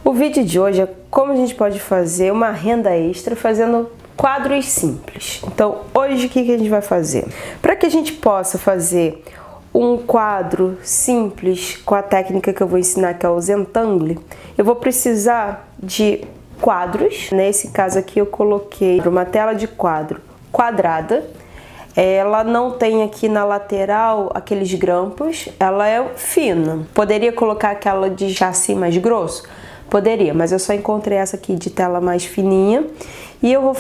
O vídeo de hoje é como a gente pode fazer uma renda extra fazendo quadros simples. Então, hoje o que a gente vai fazer? Para que a gente possa fazer um quadro simples com a técnica que eu vou ensinar, que é o Zentangle, eu vou precisar de quadros. Nesse caso aqui eu coloquei uma tela de quadro quadrada. Ela não tem aqui na lateral aqueles grampos, ela é fina. Poderia colocar aquela de chassi mais grosso? Poderia, mas eu só encontrei essa aqui de tela mais fininha. E eu vou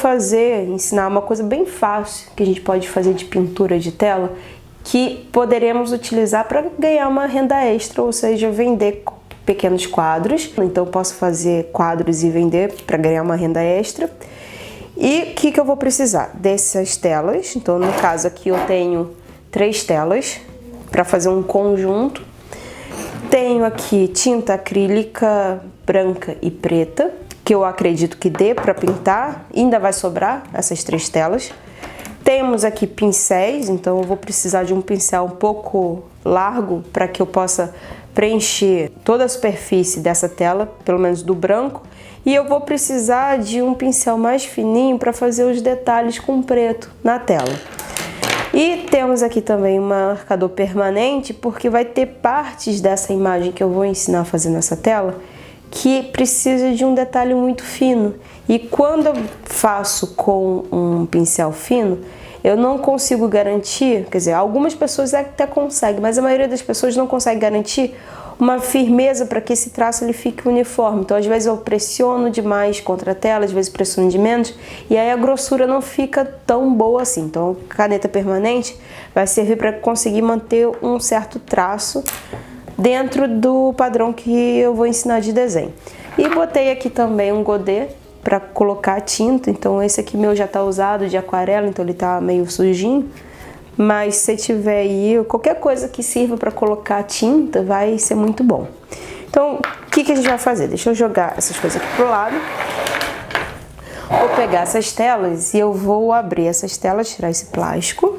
ensinar uma coisa bem fácil que a gente pode fazer de pintura de tela, que poderemos utilizar para ganhar uma renda extra, ou seja, vender pequenos quadros. Então eu posso fazer quadros e vender para ganhar uma renda extra. E o que eu vou precisar? Dessas telas. Então no caso aqui eu tenho 3 telas para fazer um conjunto. Tenho aqui tinta acrílica branca e preta, que eu acredito que dê para pintar, ainda vai sobrar essas 3 telas. Temos aqui pincéis, então eu vou precisar de um pincel um pouco largo para que eu possa preencher toda a superfície dessa tela, pelo menos do branco. E eu vou precisar de um pincel mais fininho para fazer os detalhes com preto na tela. E temos aqui também um marcador permanente, porque vai ter partes dessa imagem que eu vou ensinar a fazer nessa tela que precisa de um detalhe muito fino. E quando eu faço com um pincel fino, eu não consigo garantir, quer dizer, algumas pessoas até conseguem, mas a maioria das pessoas não consegue garantir uma firmeza para que esse traço ele fique uniforme. Então, às vezes eu pressiono demais contra a tela, às vezes pressiono de menos, e aí a grossura não fica tão boa assim. Então, a caneta permanente vai servir para conseguir manter um certo traço dentro do padrão que eu vou ensinar de desenho. E botei aqui também um godê para colocar a tinta. Então, esse aqui meu já está usado de aquarela, então ele está meio sujinho. Mas se tiver aí, qualquer coisa que sirva para colocar tinta vai ser muito bom. Então, o que a gente vai fazer? Deixa eu jogar essas coisas aqui pro lado. Vou pegar essas telas e eu vou abrir essas telas, tirar esse plástico.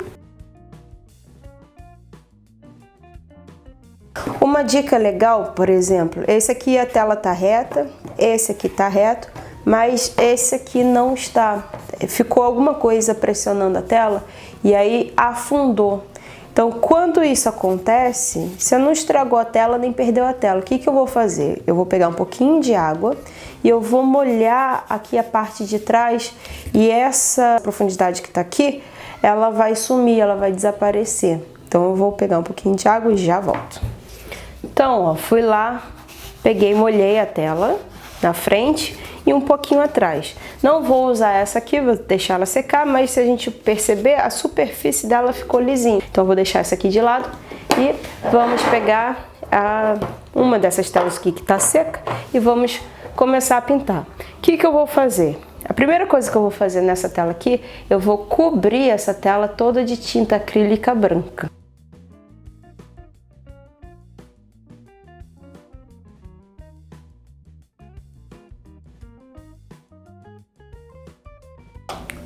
Uma dica legal, por exemplo, esse aqui a tela tá reta, esse aqui tá reto, mas esse aqui não está. Ficou alguma coisa pressionando a tela e aí afundou. Então, quando isso acontece, você não estragou a tela nem perdeu a tela. O que eu vou fazer? Eu vou pegar um pouquinho de água e eu vou molhar aqui a parte de trás, e essa profundidade que tá aqui, ela vai sumir, ela vai desaparecer. Então, eu vou pegar um pouquinho de água e já volto. Então, ó, fui lá, peguei, molhei a tela na frente e um pouquinho atrás. Não vou usar essa aqui, vou deixar ela secar, mas se a gente perceber, a superfície dela ficou lisinha. Então eu vou deixar essa aqui de lado e vamos pegar uma dessas telas aqui que está seca e vamos começar a pintar. O que eu vou fazer? A primeira coisa que eu vou fazer nessa tela aqui, eu vou cobrir essa tela toda de tinta acrílica branca.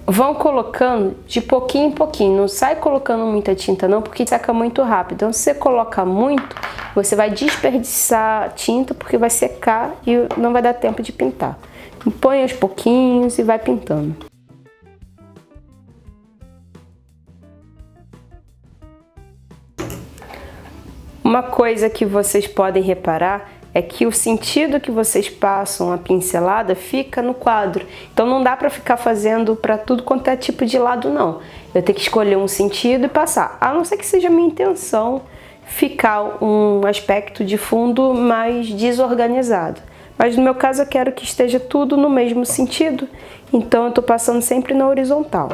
Vão colocando de pouquinho em pouquinho, não sai colocando muita tinta não, porque seca muito rápido. Então, se você colocar muito, você vai desperdiçar tinta, porque vai secar e não vai dar tempo de pintar. Então, põe aos pouquinhos e vai pintando. Uma coisa que vocês podem reparar é que o sentido que vocês passam a pincelada fica no quadro. Então não dá para ficar fazendo para tudo quanto é tipo de lado, não. Eu tenho que escolher um sentido e passar. A não ser que seja minha intenção ficar um aspecto de fundo mais desorganizado. Mas no meu caso eu quero que esteja tudo no mesmo sentido. Então eu estou passando sempre na horizontal.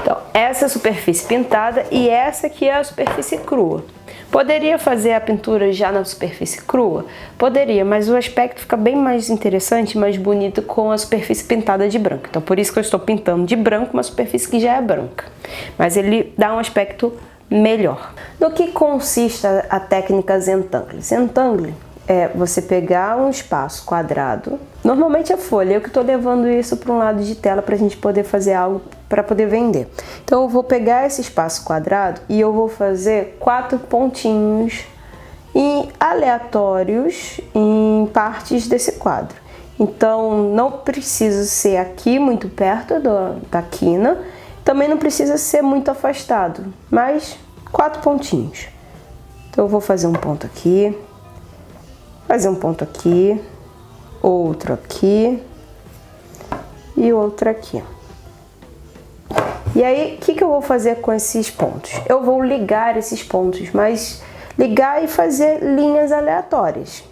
Então, essa é a superfície pintada e essa aqui é a superfície crua. Poderia fazer a pintura já na superfície crua? Poderia, mas o aspecto fica bem mais interessante, mais bonito com a superfície pintada de branco. Então, por isso que eu estou pintando de branco uma superfície que já é branca. Mas ele dá um aspecto melhor. No que consiste a técnica Zentangle? Zentangle é você pegar um espaço quadrado, normalmente é folha, eu que estou levando isso para um lado de tela para a gente poder fazer algo para poder vender. Então eu vou pegar esse espaço quadrado e eu vou fazer 4 pontinhos aleatórios em partes desse quadro. Então não precisa ser aqui muito perto da quina, também não precisa ser muito afastado, mas 4 pontinhos. Então eu vou fazer um ponto aqui, fazer um ponto aqui, outro aqui e outro aqui. E aí, o que eu vou fazer com esses pontos? Eu vou ligar esses pontos, mas ligar e fazer linhas aleatórias.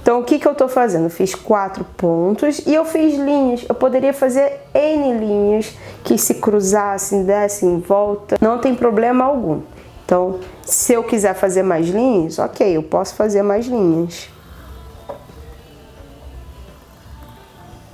Então, o que eu tô fazendo? Eu fiz 4 pontos e eu fiz linhas. Eu poderia fazer N linhas que se cruzassem, dessem em volta, não tem problema algum. Então, se eu quiser fazer mais linhas, ok, eu posso fazer mais linhas.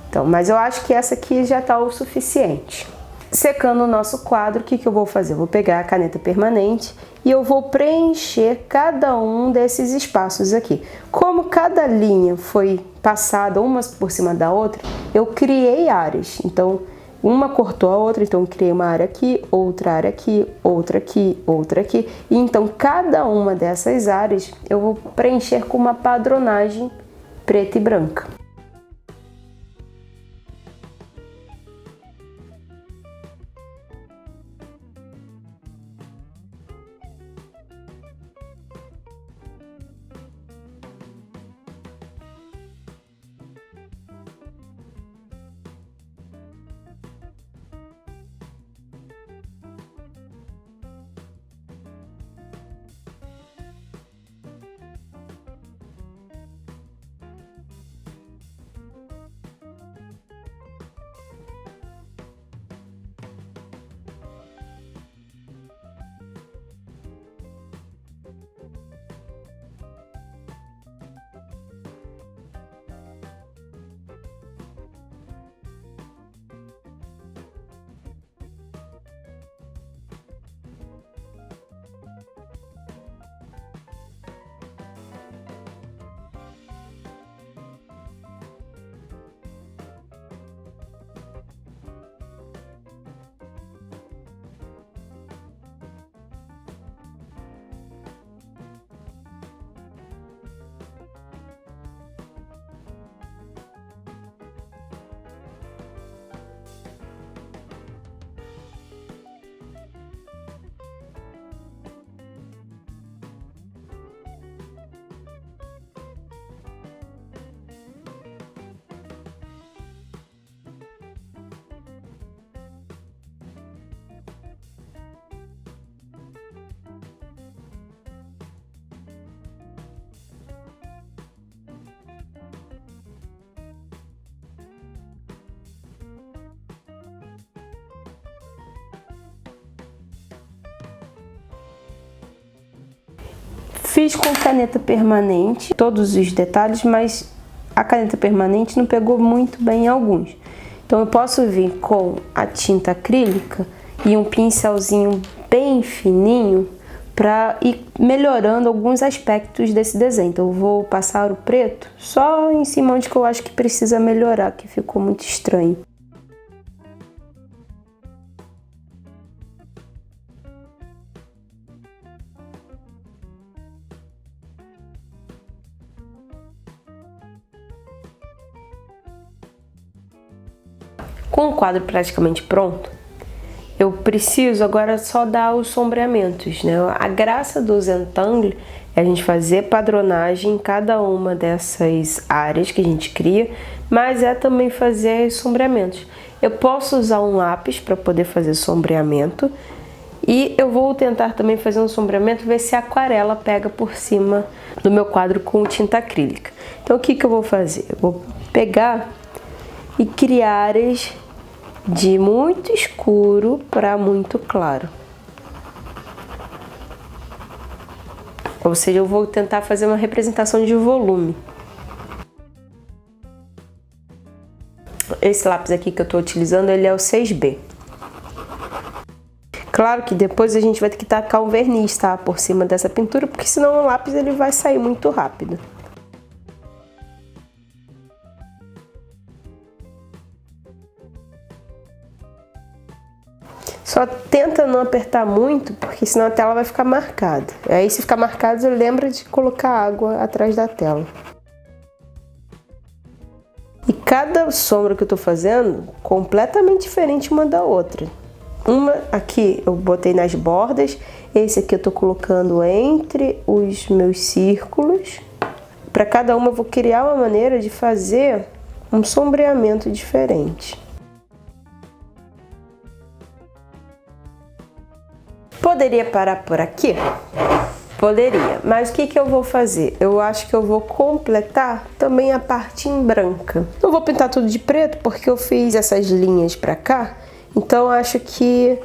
Então, mas eu acho que essa aqui já tá o suficiente. Secando o nosso quadro, o que eu vou fazer? Eu vou pegar a caneta permanente e eu vou preencher cada um desses espaços aqui. Como cada linha foi passada uma por cima da outra, eu criei áreas. Então, uma cortou a outra, então eu criei uma área aqui, outra área aqui, outra aqui, outra aqui. E então, cada uma dessas áreas eu vou preencher com uma padronagem preta e branca. Fiz com caneta permanente todos os detalhes, mas a caneta permanente não pegou muito bem em alguns. Então eu posso vir com a tinta acrílica e um pincelzinho bem fininho para ir melhorando alguns aspectos desse desenho. Então eu vou passar o preto só em cima onde que eu acho que precisa melhorar, que ficou muito estranho. Com o quadro praticamente pronto, eu preciso agora só dar os sombreamentos, né? A graça do Zentangle é a gente fazer padronagem em cada uma dessas áreas que a gente cria, mas é também fazer sombreamentos. Eu posso usar um lápis para poder fazer sombreamento e eu vou tentar também fazer um sombreamento, ver se a aquarela pega por cima do meu quadro com tinta acrílica. Então o que eu vou fazer? Eu vou pegar e criar áreas de muito escuro para muito claro. Ou seja, eu vou tentar fazer uma representação de volume. Esse lápis aqui que eu estou utilizando, ele é o 6B. Claro que depois a gente vai ter que tacar um verniz, tá? Por cima dessa pintura, porque senão o lápis ele vai sair muito rápido. Só tenta não apertar muito, porque senão a tela vai ficar marcada. Aí se ficar marcado, lembra de colocar água atrás da tela. E cada sombra que eu tô fazendo, completamente diferente uma da outra. Uma aqui eu botei nas bordas, esse aqui eu tô colocando entre os meus círculos. Para cada uma eu vou criar uma maneira de fazer um sombreamento diferente. Poderia parar por aqui? Poderia, mas o que eu vou fazer? Eu acho que eu vou completar também a parte em branca. Não vou pintar tudo de preto porque eu fiz essas linhas pra cá, então acho que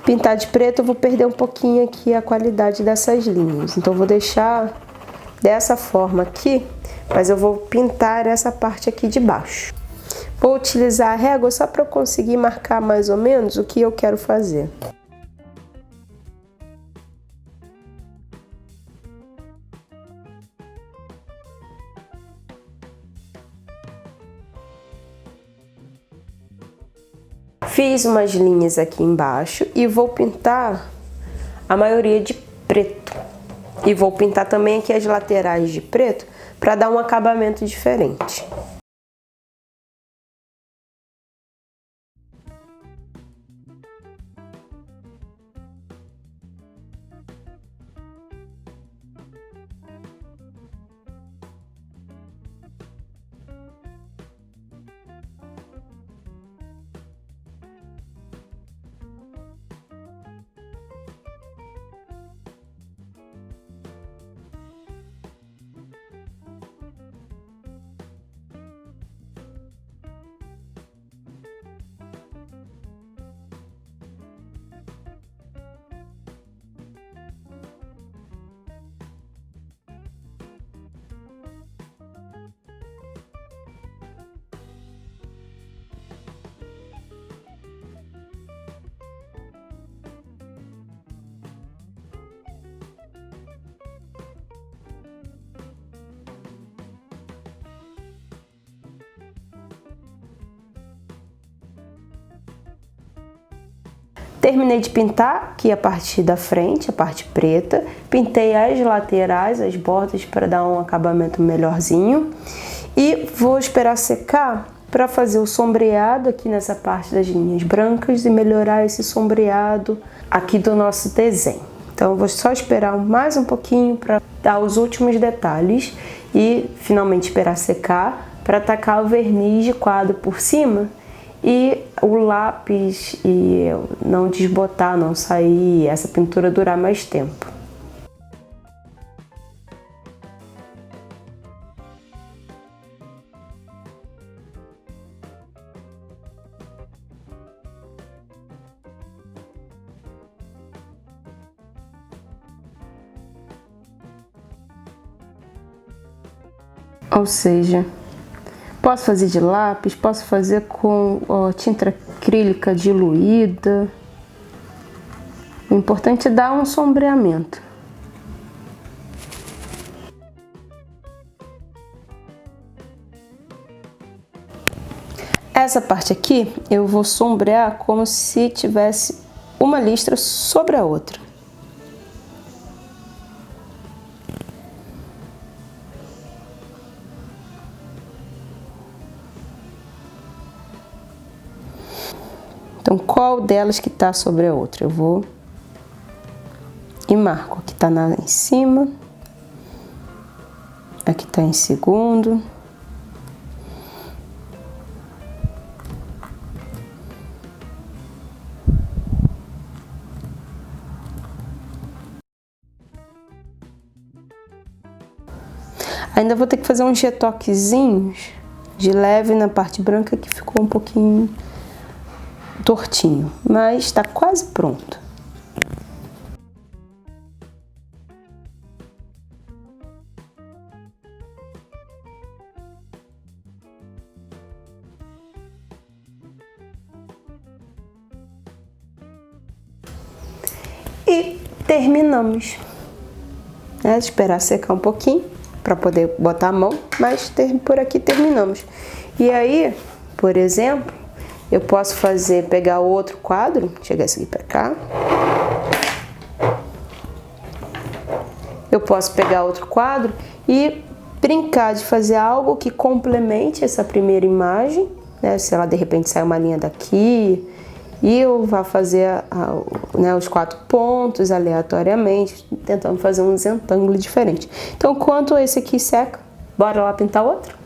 pintar de preto eu vou perder um pouquinho aqui a qualidade dessas linhas. Então eu vou deixar dessa forma aqui, mas eu vou pintar essa parte aqui de baixo. Vou utilizar a régua só para eu conseguir marcar mais ou menos o que eu quero fazer. Fiz umas linhas aqui embaixo e vou pintar a maioria de preto. E vou pintar também aqui as laterais de preto para dar um acabamento diferente. Terminei de pintar aqui a parte da frente, a parte preta. Pintei as laterais, as bordas para dar um acabamento melhorzinho. E vou esperar secar para fazer o sombreado aqui nessa parte das linhas brancas e melhorar esse sombreado aqui do nosso desenho. Então eu vou só esperar mais um pouquinho para dar os últimos detalhes e finalmente esperar secar para tacar o verniz de quadro por cima e o lápis e não desbotar, não sair, essa pintura durar mais tempo. Ou seja, posso fazer de lápis, posso fazer com tinta acrílica diluída. O importante é dar um sombreamento. Essa parte aqui eu vou sombrear como se tivesse uma listra sobre a outra. Então, qual delas que está sobre a outra? Eu vou e marco. Aqui está em cima, aqui está em segundo. Ainda vou ter que fazer uns retoquezinhos de leve na parte branca que ficou um pouquinho tortinho, mas está quase pronto. E terminamos. Esperar secar um pouquinho para poder botar a mão, mas por aqui terminamos. E aí, por exemplo, Eu posso pegar outro quadro, chegar esse aqui pra cá. Eu posso pegar outro quadro e brincar de fazer algo que complemente essa primeira imagem, né? Se ela de repente sai uma linha daqui, e eu vou fazer né, os 4 pontos aleatoriamente, tentando fazer um retângulo diferente. Então, enquanto esse aqui seca, bora lá pintar outro?